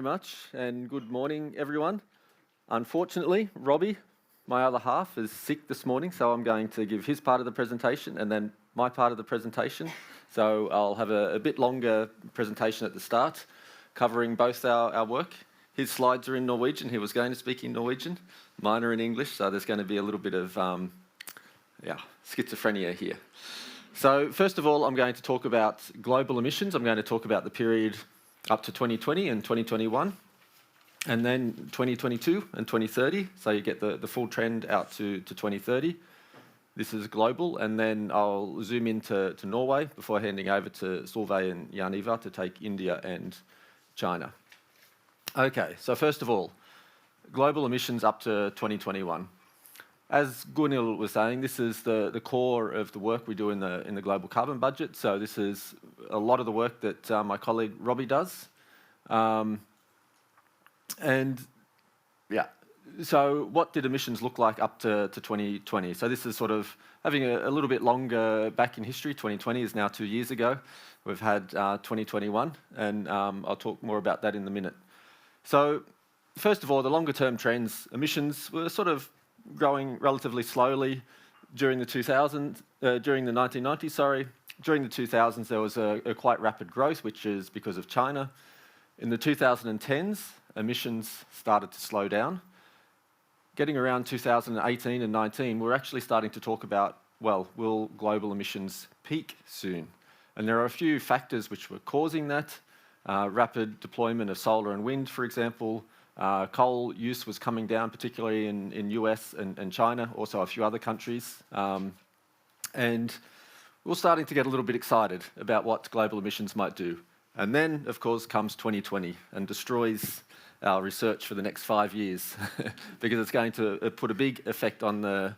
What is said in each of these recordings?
very much, and good morning, everyone. Unfortunately, Robbie, my other half, is sick this morning, so I'm going to give his part of the presentation and then my part of the presentation. So I'll have a bit longer presentation at the start, covering both our work. His slides are in Norwegian. He was going to speak in Norwegian. Mine are in English, so there's going to be a little bit of schizophrenia here. So first of all, I'm going to talk about global emissions. I'm going to talk about the period up to 2020 and 2021, and then 2022 and 2030, so you get the full trend out to 2030. This is global, and then I'll zoom into Norway before handing over to Solveig and Jan Ivar to take India and China. Okay, so first of all, global emissions up to 2021. As Gunhild was saying, this is the core of the work we do in the global carbon budget. So this is a lot of the work that my colleague Robbie does. So what did emissions look like up to 2020? So this is sort of having a little bit longer back in history. 2020 is now 2 years ago. We've had 2021, and I'll talk more about that in a minute. So first of all, the longer term trends, emissions were sort of growing relatively slowly during the 1990s, sorry. During the 2000s, there was a quite rapid growth, which is because of China. In the 2010s, emissions started to slow down. Getting around 2018 and 19, we're actually starting to talk about, well, will global emissions peak soon? And there are a few factors which were causing that. Rapid deployment of solar and wind, for example. Coal use was coming down, particularly in US and China, also a few other countries. And we're starting to get a little bit excited about what global emissions might do. And then, of course, comes 2020 and destroys our research for the next 5 years because it's going to put a big effect on the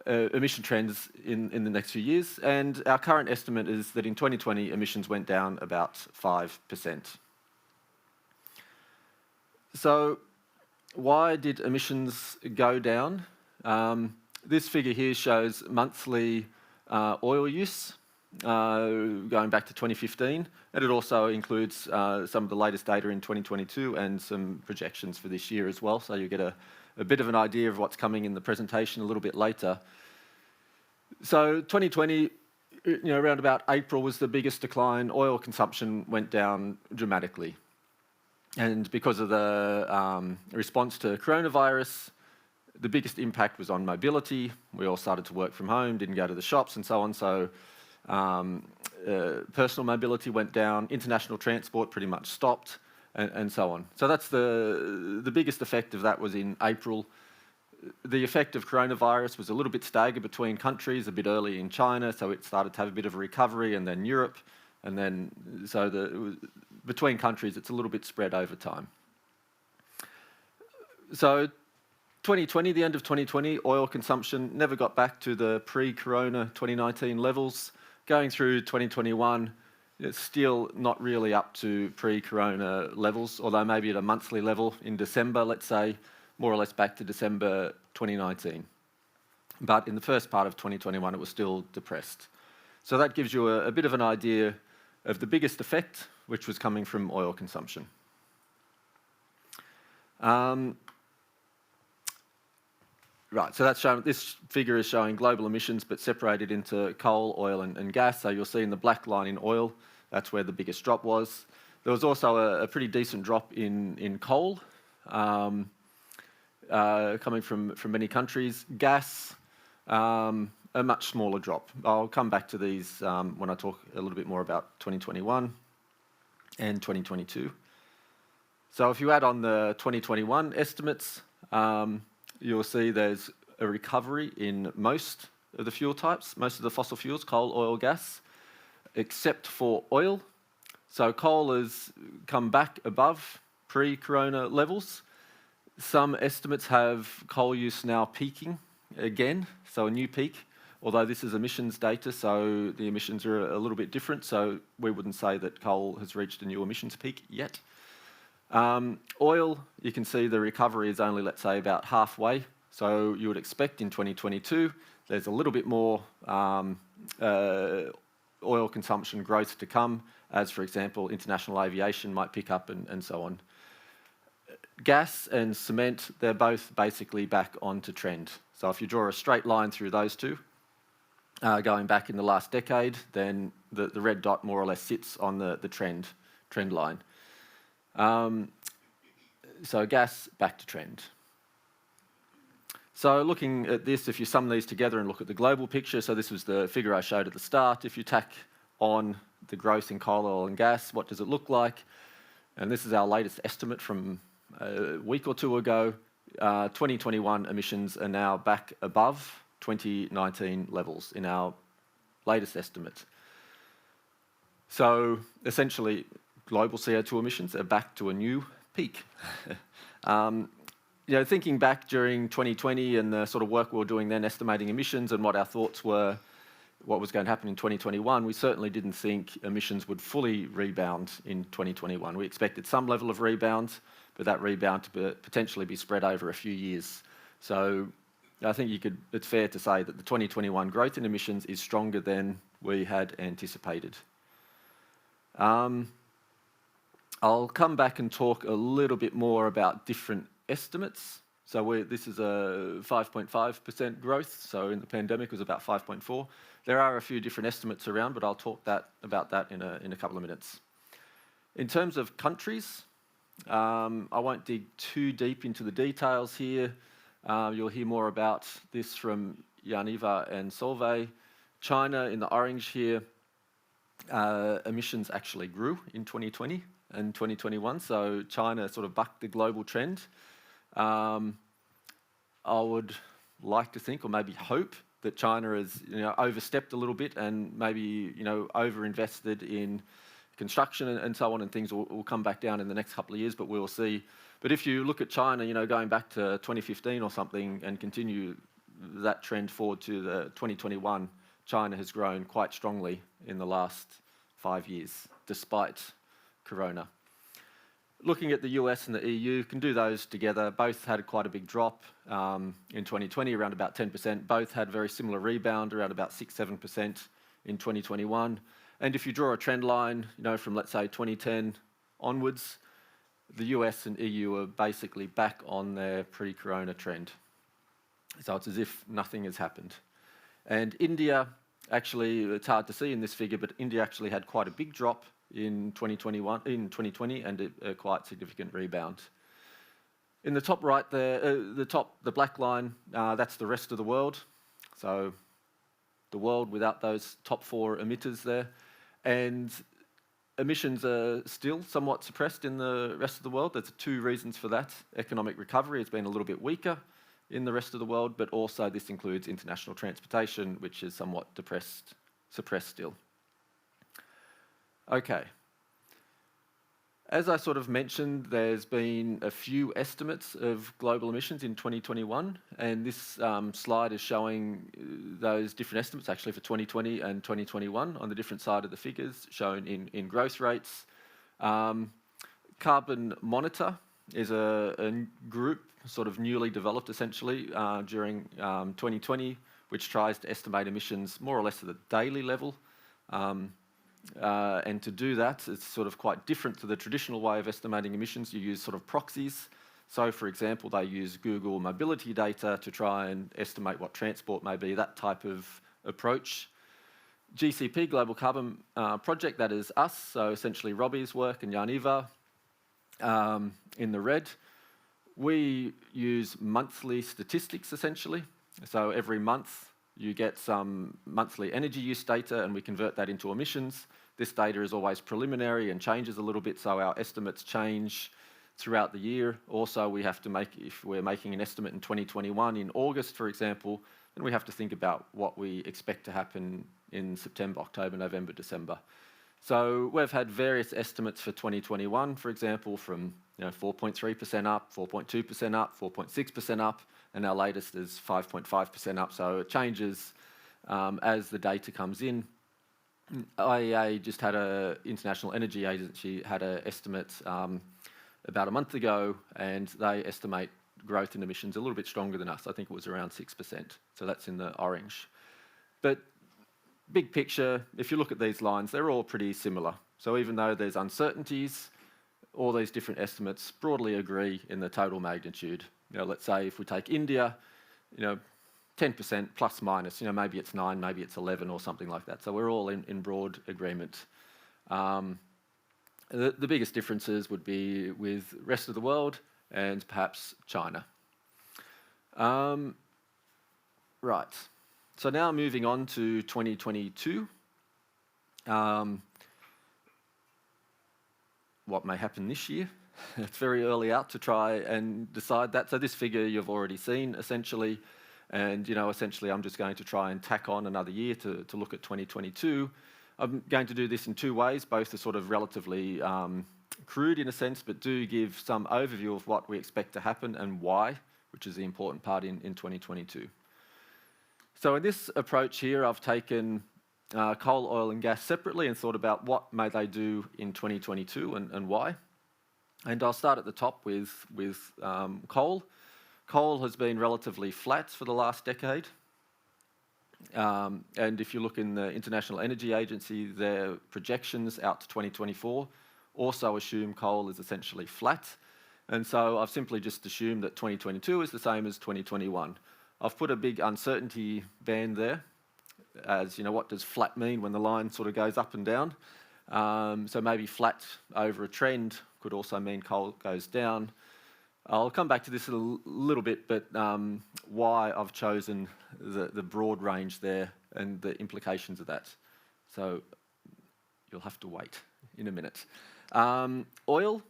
emission trends in the next few years. And our current estimate is that in 2020, emissions went down about 5%. So why did emissions go down? This figure here shows monthly oil use going back to 2015, and it also includes some of the latest data in 2022 and some projections for this year as well, so you get a bit of an idea of what's coming in the presentation a little bit later. So 2020, around about April was the biggest decline. Oil consumption went down dramatically. And because of the response to coronavirus, the biggest impact was on mobility. We all started to work from home, didn't go to the shops and so on. So personal mobility went down, international transport pretty much stopped, and so on. So that's the biggest effect of that was in April. The effect of coronavirus was a little bit staggered between countries, a bit early in China, so it started to have a bit of a recovery, and then Europe, and then between countries, it's a little bit spread over time. So 2020, the end of 2020, oil consumption never got back to the pre-corona 2019 levels. Going through 2021, it's still not really up to pre-corona levels, although maybe at a monthly level in December, let's say, more or less back to December 2019. But in the first part of 2021, it was still depressed. So that gives you a bit of an idea of the biggest effect, which was coming from oil consumption. Right, so that's showing, this figure is showing global emissions, but separated into coal, oil, and gas. So you'll see in the black line in oil, that's where the biggest drop was. There was also a pretty decent drop in coal, coming from many countries. Gas, a much smaller drop. I'll come back to these when I talk a little bit more about 2021 and 2022. So if you add on the 2021 estimates, you'll see there's a recovery in most of the fuel types, most of the fossil fuels, coal, oil, gas, except for oil. So coal has come back above pre-corona levels. Some estimates have coal use now peaking again, so a new peak, although this is emissions data, so the emissions are a little bit different, so we wouldn't say that coal has reached a new emissions peak yet. Oil, you can see the recovery is only, let's say, about halfway. So you would expect in 2022, there's a little bit more oil consumption growth to come, as, for example, international aviation might pick up and so on. Gas and cement, they're both basically back onto trend. So if you draw a straight line through those two, going back in the last decade, then the red dot more or less sits on the trend line. So gas, back to trend. So looking at this, if you sum these together and look at the global picture, so this was the figure I showed at the start. If you tack on the growth in coal, oil and gas, what does it look like? And this is our latest estimate from a week or two ago. 2021 emissions are now back above 2019 levels in our latest estimate. So essentially, global CO2 emissions are back to a new peak. Thinking back during 2020 and the sort of work we were doing then, estimating emissions and what our thoughts were, what was going to happen in 2021, we certainly didn't think emissions would fully rebound in 2021. We expected some level of rebound, but that rebound to potentially be spread over a few years. So I think it's fair to say that the 2021 growth in emissions is stronger than we had anticipated. I'll come back and talk a little bit more about different estimates. So this is a 5.5% growth. So in the pandemic, it was about 5.4. There are a few different estimates around, but I'll talk about that in a couple of minutes. In terms of countries, I won't dig too deep into the details here. You'll hear more about this from Jan-Ivar and Solveig. China, in the orange here, emissions actually grew in 2020 and 2021, so China sort of bucked the global trend. I would like to think, or maybe hope, that China has overstepped a little bit and maybe over-invested in construction and so on, and things will come back down in the next couple of years, but we'll see. But if you look at China, going back to 2015 or something and continue that trend forward to the 2021, China has grown quite strongly in the last 5 years, despite Corona. Looking at the US and the EU, can do those together. Both had quite a big drop in 2020, around about 10%. Both had very similar rebound, around about 6-7% in 2021. And if you draw a trend line, from let's say 2010 onwards, the US and EU are basically back on their pre-Corona trend. So it's as if nothing has happened. And India, actually, it's hard to see in this figure, but India actually had quite a big drop in 2020, and a quite significant rebound. In the top right there, the black line, that's the rest of the world. So the world without those top 4 emitters there. And emissions are still somewhat suppressed in the rest of the world. There's 2 reasons for that. Economic recovery has been a little bit weaker in the rest of the world, but also this includes international transportation, which is somewhat suppressed still. Okay. As I sort of mentioned, there's been a few estimates of global emissions in 2021, and this slide is showing those different estimates actually for 2020 and 2021 on the different side of the figures, shown in growth rates. Carbon Monitor is a group sort of newly developed essentially during 2020, which tries to estimate emissions more or less at the daily level. And to do that, it's sort of quite different to the traditional way of estimating emissions. You use sort of proxies. So, for example, they use Google mobility data to try and estimate what transport may be, that type of approach. GCP, Global Carbon Project, that is us, so essentially Robbie's work and Jan-Ivar in the red. We use monthly statistics, essentially. So every month, you get some monthly energy use data and we convert that into emissions. This data is always preliminary and changes a little bit, so our estimates change throughout the year. Also, we have to if we're making an estimate in 2021 in August, for example, then we have to think about what we expect to happen in September, October, November, December. So we've had various estimates for 2021, for example, from 4.3% up, 4.2% up, 4.6% up, and our latest is 5.5% up. So it changes as the data comes in. IEA just had International Energy Agency had an estimate about a month ago, and they estimate growth in emissions a little bit stronger than us. I think it was around 6%. So that's in the orange. But big picture, if you look at these lines, they're all pretty similar. So even though there's uncertainties, all these different estimates broadly agree in the total magnitude. Let's say if we take India, 10% plus minus, maybe it's 9, maybe it's 11 or something like that. So we're all in broad agreement. The biggest differences would be with the rest of the world and perhaps China. Right, so now moving on to 2022. What may happen this year? It's very early out to try and decide that. So this figure you've already seen, essentially. And, essentially I'm just going to try and tack on another year to look at 2022. I'm going to do this in two ways. Both are sort of relatively crude in a sense, but do give some overview of what we expect to happen and why, which is the important part in 2022. So in this approach here, I've taken coal, oil and gas separately and thought about what may they do in 2022 and why. And I'll start at the top with coal. Coal has been relatively flat for the last decade. And if you look in the International Energy Agency, their projections out to 2024 also assume coal is essentially flat. And so I've simply just assumed that 2022 is the same as 2021. I've put a big uncertainty band there, as what does flat mean when the line sort of goes up and down. So maybe flat over a trend could also mean coal goes down. I'll come back to this in a little bit, but why I've chosen the broad range there and the implications of that. So you'll have to wait in a minute. Oil.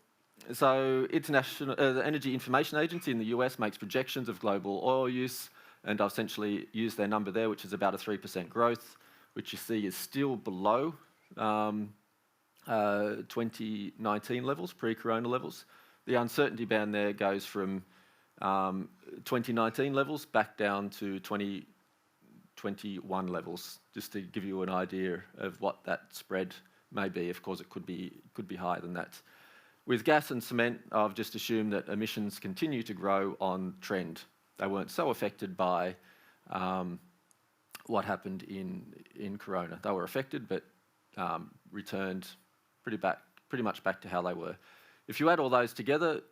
So the Energy Information Agency in the US makes projections of global oil use, and I've essentially used their number there, which is about a 3% growth, which you see is still below 2019 levels, pre-corona levels. The uncertainty band there goes from 2019 levels back down to 2021 levels, just to give you an idea of what that spread may be. Of course, it could be higher than that. With gas and cement, I've just assumed that emissions continue to grow on trend. They weren't so affected by what happened in Corona. They were affected, but returned pretty much back to how they were. If you add all those together,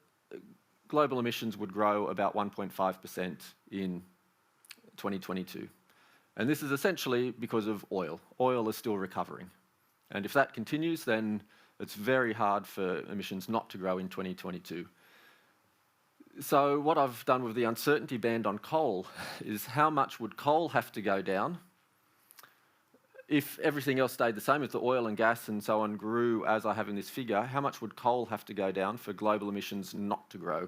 global emissions would grow about 1.5% in 2022. And this is essentially because of oil. Oil is still recovering. And if that continues, then it's very hard for emissions not to grow in 2022. So what I've done with the uncertainty band on coal is how much would coal have to go down if everything else stayed the same, if the oil and gas and so on grew as I have in this figure, how much would coal have to go down for global emissions not to grow?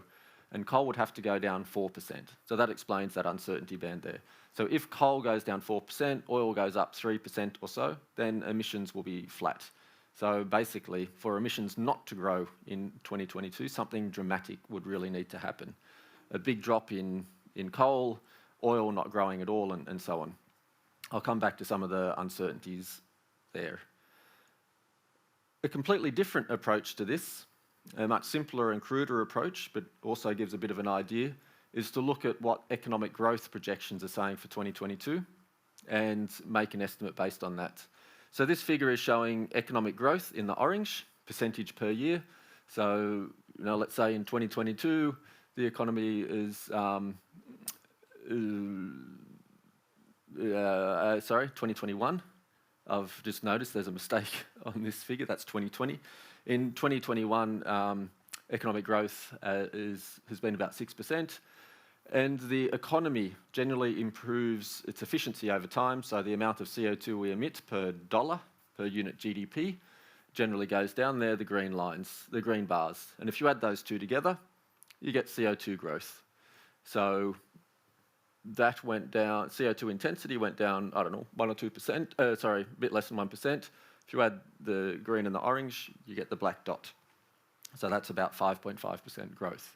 And coal would have to go down 4%. So that explains that uncertainty band there. So if coal goes down 4%, oil goes up 3% or so, then emissions will be flat. So basically, for emissions not to grow in 2022, something dramatic would really need to happen. A big drop in coal, oil not growing at all, and so on. I'll come back to some of the uncertainties there. A completely different approach to this, a much simpler and cruder approach, but also gives a bit of an idea, is to look at what economic growth projections are saying for 2022 and make an estimate based on that. So this figure is showing economic growth in the orange, percentage per year. So, let's say in 2022, the economy is 2021. I've just noticed there's a mistake on this figure, that's 2020. In 2021, economic growth has been about 6%, and the economy generally improves its efficiency over time, so the amount of CO2 we emit per dollar, per unit GDP, generally goes down there, the green lines, the green bars. And if you add those two together, you get CO2 growth. So that went down, CO2 intensity went down, 1 or 2%, a bit less than 1%. If you add the green and the orange, you get the black dot. So that's about 5.5% growth.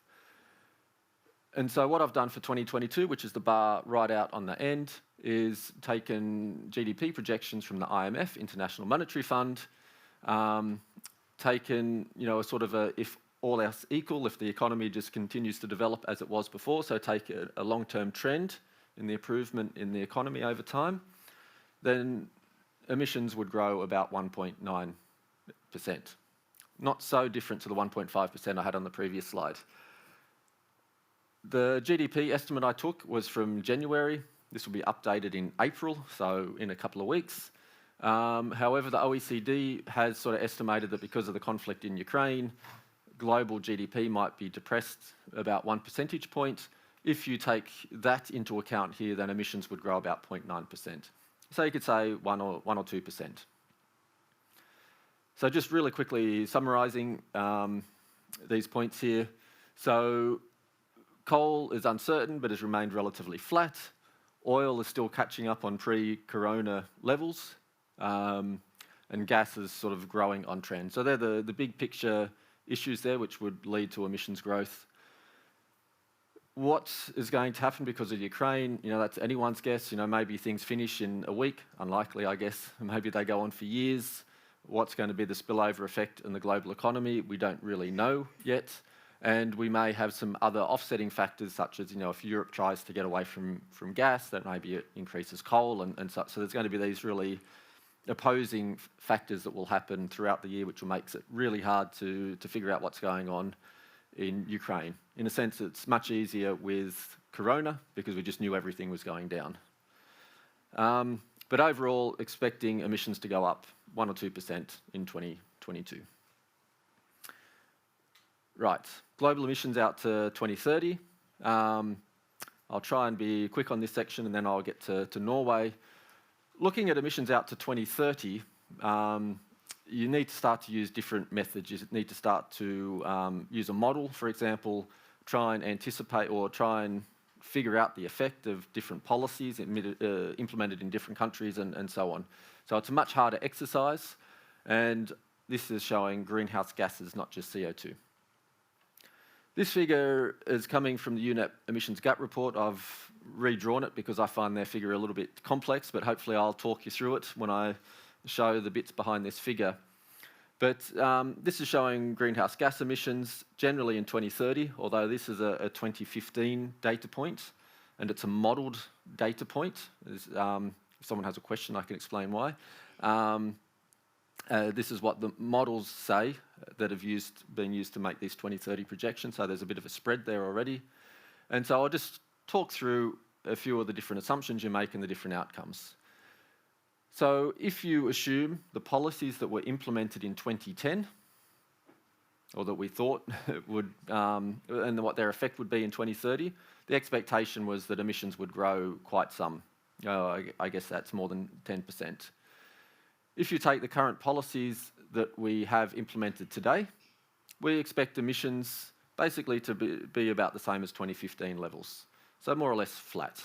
And so what I've done for 2022, which is the bar right out on the end, is taken GDP projections from the IMF, International Monetary Fund, taken, a sort of if all else equal, if the economy just continues to develop as it was before, so take a long-term trend in the improvement in the economy over time, then emissions would grow about 1.9%. not so different to the 1.5% I had on the previous slide. The GDP estimate I took was from January. This will be updated in April, so in a couple of weeks. However, the OECD has sort of estimated that because of the conflict in Ukraine, global GDP might be depressed about 1 percentage point. If you take that into account here, then emissions would grow about 0.9%. So you could say 1 or 2%. So just really quickly summarising these points here. So coal is uncertain but has remained relatively flat. Oil is still catching up on pre-corona levels. And gas is sort of growing on trend. So they're the big picture issues there which would lead to emissions growth. What is going to happen because of Ukraine? That's anyone's guess. Maybe things finish in a week. Unlikely, I guess. Maybe they go on for years. What's going to be the spillover effect in the global economy? We don't really know yet. And we may have some other offsetting factors, such as, if Europe tries to get away from gas, that maybe it increases coal and such. So there's going to be these really opposing factors that will happen throughout the year, which will make it really hard to figure out what's going on in Ukraine. In a sense, it's much easier with Corona because we just knew everything was going down. But overall, expecting emissions to go up 1 or 2% in 2022. Right, global emissions out to 2030. I'll try and be quick on this section and then I'll get to Norway. Looking at emissions out to 2030, you need to start to use different methods. You need to start to use a model, for example, try and anticipate or try and figure out the effect of different policies implemented in different countries and so on. So it's a much harder exercise, and this is showing greenhouse gases, not just CO2. This figure is coming from the UNEP emissions gap report. I've redrawn it because I find their figure a little bit complex, but hopefully I'll talk you through it when I show the bits behind this figure. But this is showing greenhouse gas emissions generally in 2030, although this is a 2015 data point, and it's a modelled data point. If someone has a question, I can explain why. This is what the models say that have been used to make these 2030 projections, so there's a bit of a spread there already. And so I'll just talk through a few of the different assumptions you make and the different outcomes. So if you assume the policies that were implemented in 2010, or that we thought would, and what their effect would be in 2030, the expectation was that emissions would grow quite some. I guess that's more than 10%. If you take the current policies that we have implemented today, we expect emissions basically to be about the same as 2015 levels. So more or less flat.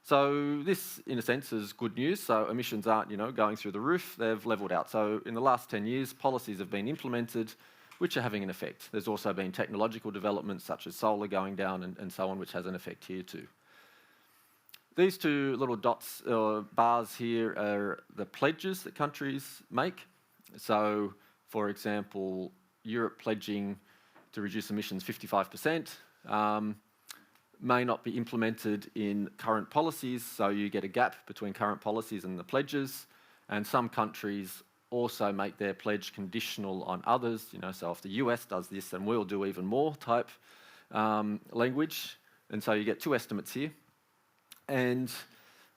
So this, in a sense, is good news. So emissions aren't, going through the roof. They've levelled out. So in the last 10 years, policies have been implemented, which are having an effect. There's also been technological developments such as solar going down and so on, which has an effect here too. These two little dots or bars here are the pledges that countries make. So, for example, Europe pledging to reduce emissions 55%. May not be implemented in current policies, so you get a gap between current policies and the pledges. And some countries also make their pledge conditional on others. So if the US does this, then we'll do even more type language. And so you get two estimates here. And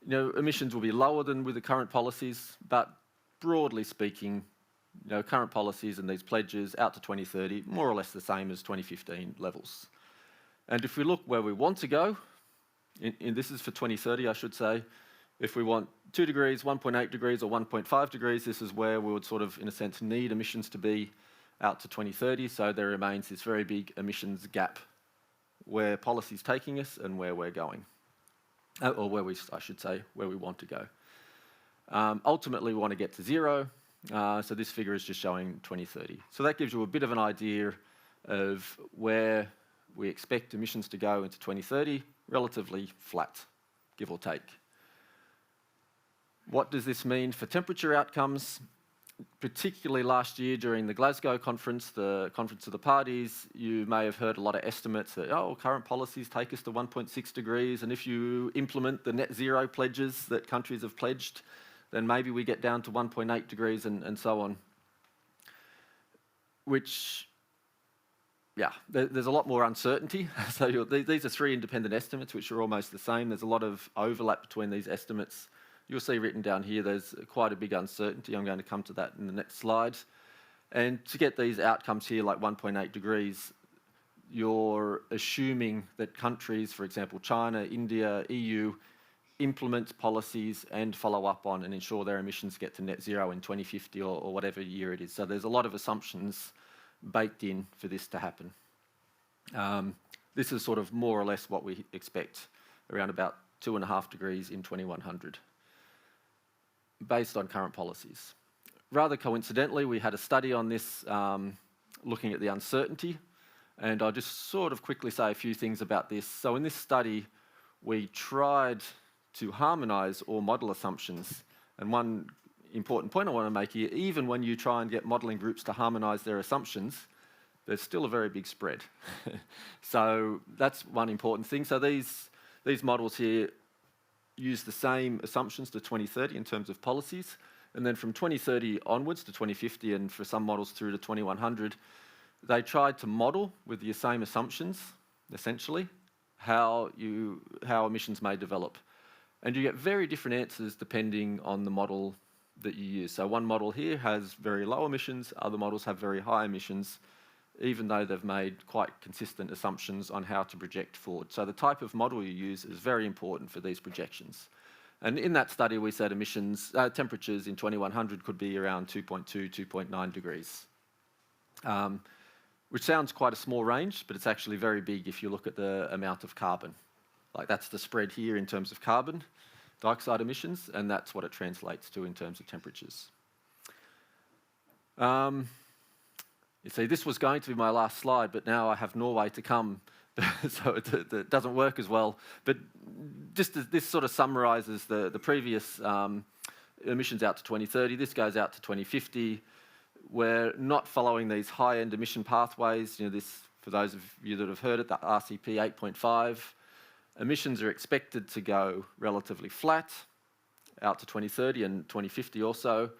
emissions will be lower than with the current policies, but broadly speaking, current policies and these pledges out to 2030, more or less the same as 2015 levels. And if we look where we want to go, this is for 2030, I should say, if we want 2 degrees, 1.8 degrees, or 1.5 degrees, this is where we would sort of, in a sense, need emissions to be out to 2030. So there remains this very big emissions gap where policy's taking us and where we're going. Or where I should say, where we want to go. Ultimately, we want to get to zero. So this figure is just showing 2030. So that gives you a bit of an idea of where we expect emissions to go into 2030, relatively flat, give or take. What does this mean for temperature outcomes? Particularly last year during the Glasgow conference, the conference of the parties, you may have heard a lot of estimates that, current policies take us to 1.6 degrees, and if you implement the net zero pledges that countries have pledged, then maybe we get down to 1.8 degrees and so on. which, yeah, there's a lot more uncertainty. So these are 3 independent estimates, which are almost the same. There's a lot of overlap between these estimates. You'll see written down here, there's quite a big uncertainty. I'm going to come to that in the next slide. And to get these outcomes here, like 1.8 degrees, you're assuming that countries, for example, China, India, EU, implement policies and follow up on and ensure their emissions get to net zero in 2050 or whatever year it is. So there's a lot of assumptions baked in for this to happen. This is sort of more or less what we expect, around about 2.5 degrees in 2100, based on current policies. Rather coincidentally, we had a study on this looking at the uncertainty, and I'll just sort of quickly say a few things about this. So in this study, we tried to harmonise all model assumptions, and one important point I want to make here, even when you try and get modelling groups to harmonise their assumptions, there's still a very big spread. So that's one important thing. So these models here use the same assumptions to 2030 in terms of policies, and then from 2030 onwards to 2050, and for some models through to 2100, they tried to model with the same assumptions, essentially, how emissions may develop. And you get very different answers depending on the model that you use. So one model here has very low emissions, other models have very high emissions, even though they've made quite consistent assumptions on how to project forward. So the type of model you use is very important for these projections. And in that study, we said temperatures in 2100 could be around 2.2, 2.9 degrees, which sounds quite a small range, but it's actually very big if you look at the amount of carbon. Like that's the spread here in terms of carbon dioxide emissions, and that's what it translates to in terms of temperatures. You see, this was going to be my last slide, but now I have Norway to come, so it doesn't work as well. But just this sort of summarises the previous emissions out to 2030. This goes out to 2050. We're not following these high-end emission pathways. You know, this, for those of you that have heard it, the RCP 8.5. Emissions are expected to go relatively flat out to 2030 and 2050 also.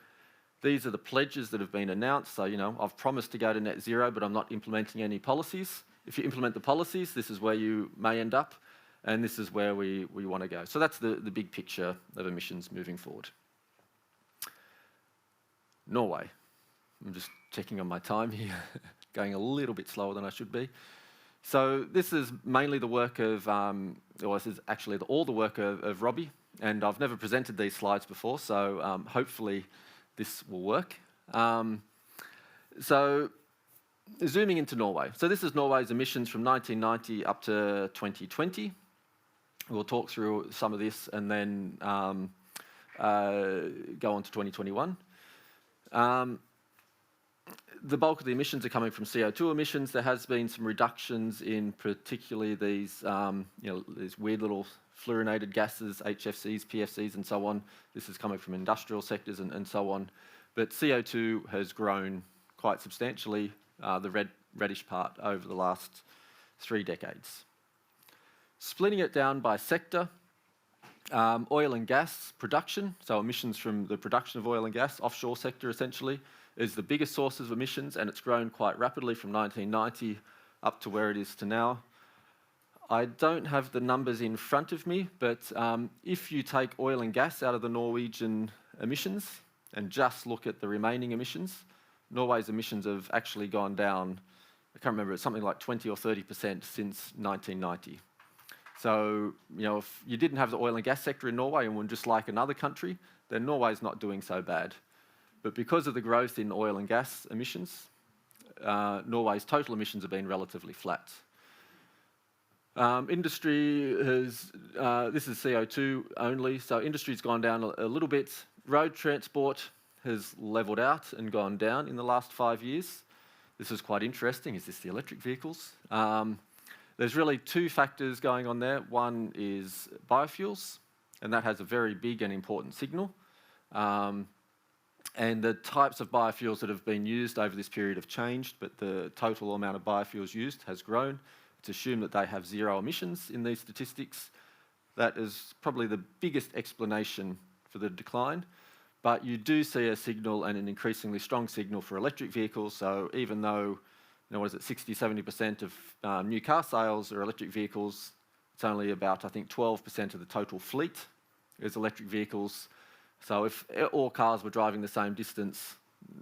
These are the pledges that have been announced. So, you know, I've promised to go to net zero, but I'm not implementing any policies. If you implement the policies, this is where you may end up, and this is where we want to go. So that's the big picture of emissions moving forward. Norway. I'm just checking on my time here, going a little bit slower than I should be. So this is mainly the work of, this is actually all the work of Robbie, and I've never presented these slides before, so hopefully this will work. So zooming into Norway. So this is Norway's emissions from 1990 up to 2020. We'll talk through some of this and then go on to 2021. The bulk of the emissions are coming from CO2 emissions. There has been some reductions in particularly these, these weird little fluorinated gases, HFCs, PFCs, and so on. This is coming from industrial sectors and so on. But CO2 has grown quite substantially, the reddish part, over the last 3 decades. Splitting it down by sector, oil and gas production, so emissions from the production of oil and gas, offshore sector essentially, is the biggest source of emissions, and it's grown quite rapidly from 1990 up to where it is to now. I don't have the numbers in front of me, but if you take oil and gas out of the Norwegian emissions and just look at the remaining emissions, Norway's emissions have actually gone down, I can't remember, it's something like 20 or 30% since 1990. So, you know, if you didn't have the oil and gas sector in Norway and were just like another country, then Norway's not doing so bad. But because of the growth in oil and gas emissions, Norway's total emissions have been relatively flat. Industry has, this is CO2 only, so industry's gone down a little bit. Road transport has levelled out and gone down in the last 5 years. This is quite interesting. Is this the electric vehicles? There's really 2 factors going on there. One is biofuels, and that has a very big and important signal. And the types of biofuels that have been used over this period have changed, but the total amount of biofuels used has grown. It's assumed that they have 0 emissions in these statistics. That is probably the biggest explanation for the decline. But you do see a signal, and an increasingly strong signal, for electric vehicles. So even though, 60-70% of new car sales are electric vehicles, it's only about, I think, 12% of the total fleet is electric vehicles. So if all cars were driving the same distance,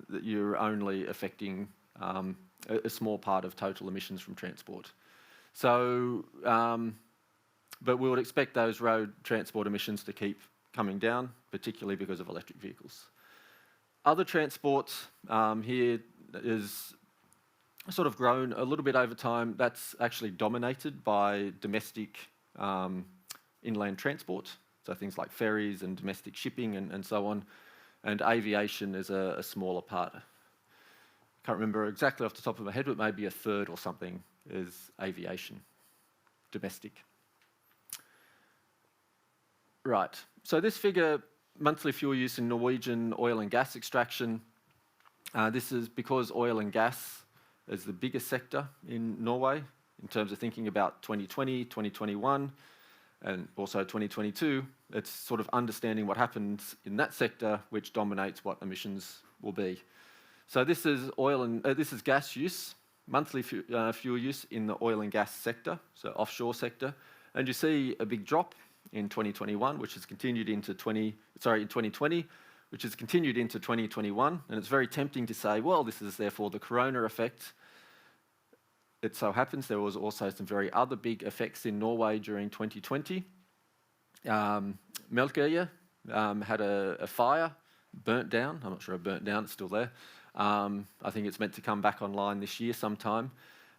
that you're only affecting a small part of total emissions from transport. So, but we would expect those road transport emissions to keep coming down, particularly because of electric vehicles. Other transport here is sort of grown a little bit over time. That's actually dominated by domestic inland transport, so things like ferries and domestic shipping and so on, and aviation is a smaller part. Can't remember exactly off the top of my head, but maybe a third or something is aviation, domestic. Right, so this figure, monthly fuel use in Norwegian oil and gas extraction, this is because oil and gas is the biggest sector in Norway in terms of thinking about 2020, 2021, and also 2022. It's sort of understanding what happens in that sector which dominates what emissions will be. So this is this is gas use, monthly fuel use in the oil and gas sector, so offshore sector, and you see a big drop in 2021, which has continued into in 2020, which has continued into 2021, and it's very tempting to say, well, this is therefore the corona effect. It so happens there was also some very other big effects in Norway during 2020. Melkøya had a fire, burnt down. I'm not sure it burnt down, it's still there. I think it's meant to come back online this year sometime.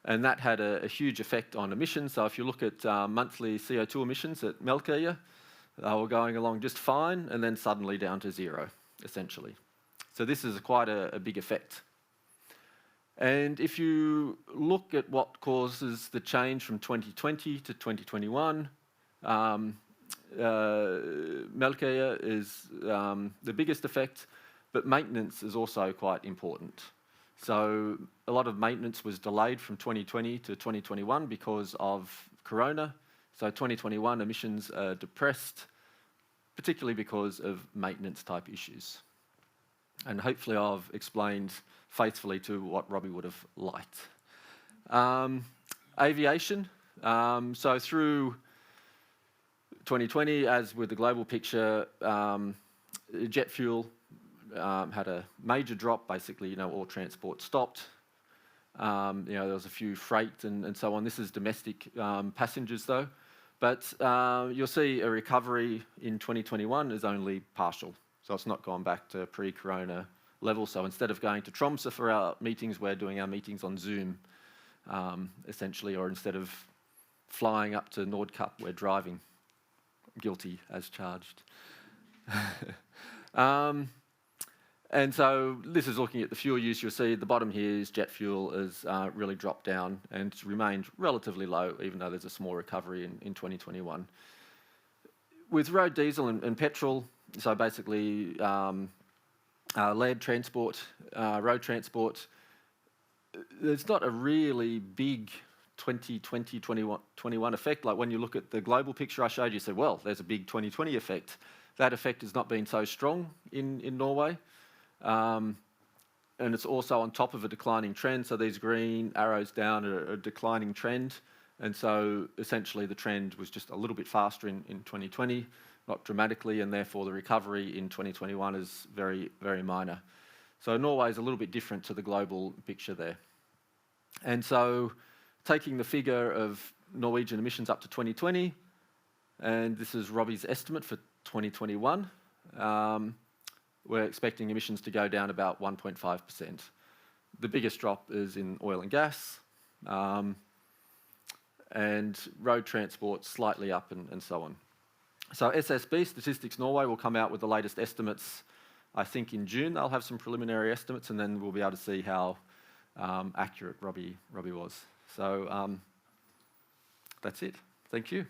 And that had a huge effect on emissions. So if you look at monthly CO2 emissions at Melkøya, they were going along just fine and then suddenly down to zero, essentially. So this is quite a big effect. And if you look at what causes the change from 2020 to 2021, Melkøya is the biggest effect, but maintenance is also quite important. So a lot of maintenance was delayed from 2020 to 2021 because of corona. So 2021 emissions are depressed, particularly because of maintenance type issues. And hopefully I've explained faithfully to what Robbie would have liked. Aviation. So through 2020, as with the global picture, jet fuel had a major drop. Basically, all transport stopped. There was a few freight and so on. This is domestic passengers though. But you'll see a recovery in 2021 is only partial. So it's not gone back to pre-corona level. So instead of going to Tromsø for our meetings, we're doing our meetings on Zoom, essentially, or instead of flying up to Nordkapp, we're driving. Guilty as charged. And so this is looking at the fuel use. You'll see at the bottom here is jet fuel has really dropped down and it's remained relatively low, even though there's a small recovery in 2021. With road diesel and petrol, so basically land transport, road transport, there's not a really big 2020, 21 effect. Like when you look at the global picture I showed you, said, well, there's a big 2020 effect. That effect has not been so strong in Norway. And it's also on top of a declining trend. So these green arrows down are a declining trend. And so essentially the trend was just a little bit faster in 2020, not dramatically, and therefore the recovery in 2021 is very, very minor. So Norway is a little bit different to the global picture there. And so taking the figure of Norwegian emissions up to 2020, and this is Robbie's estimate for 2021, we're expecting emissions to go down about 1.5%. The biggest drop is in oil and gas, and road transport slightly up and so on. So SSB, Statistics Norway, will come out with the latest estimates, I think in June. They'll have some preliminary estimates and then we'll be able to see how accurate Robbie was. So that's it. Thank you.